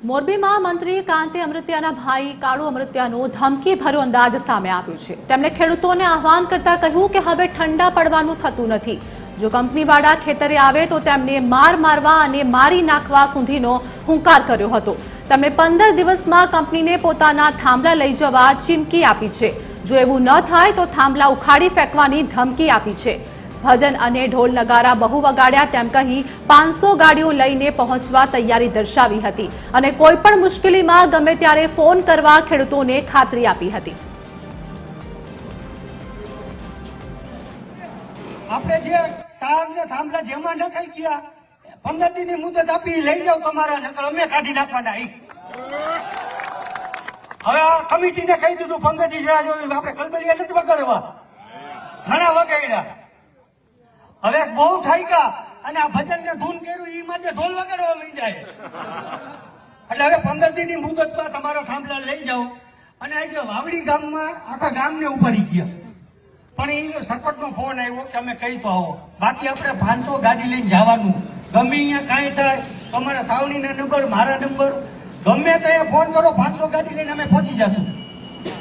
મોરબીમાં મંત્રી કાંતિ અમૃત્યાના ભાઈ કાળુ અમૃત્યાનો ધમકીભર્યો અંદાજ સામે આવ્યો છે। તેમણે ખેડૂતોને આહવાન કરતા કહ્યું કે હવે ઠંડા પડવાનું થતું નથી। જો કંપનીવાળા ખેતરે આવે તો તેમને મારવા અને મારી નાખવા સુધીનો હુંકાર કર્યો હતો। તેમણે 15 દિવસમાં કંપનીને પોતાના થાંભલા લઈ જવા ચીમકી આપી છે। જો એવું ન થાય તો થાંભલા ઉખાડી ફેંકવાની ધમકી આપી છે। ભજન અને ઢોલ નગારા બહુ વગાડ્યા તેમ કહી 500 ગાડીઓ લઈને પહોંચવા તૈયારી દર્શાવી હતી અને કોઈ પણ મુશ્કેલીમાં ગમે ત્યારે ફોન કરવા ખેડૂતોને ખાતરી આપી હતી। આપણે જે તારને થાંભલા જેમાં નખાઈ ગયા 15 દીની મુદત આપી લઈ જાવ તમારા નકર અમે કાઢી નાખવાના। હવે આ કમિટીને કહી દીધું 15 દી આપણે કલબલિયા નથી વગાડવા, ઘણા વગાડ્યા। હવે બહુ ઠાઈકા અને આ ભજન ને ધૂન કર્યું એ માટે ઢોલ વગાડવા માંડ્યા। એટલે હવે 15 દીની મુદતમાં તમારા થાંભલા લઈ જાઓ। અને આજે વાવડી ગામમાં આખા ગામને ઉપાડી ગયા, પણ એ સરપંચનો ફોન આવ્યો કે અમે કહી તો આવો, બાકી આપણે 500 ગાડી લઈને જવાનું। ગમે અહીંયા કાંઈ થાય તમારા સાવણીના નંબર, મારા નંબર, ગમે ત્યાં ફોન કરો, 500 ગાડી લઈને અમે પહોંચી જશું।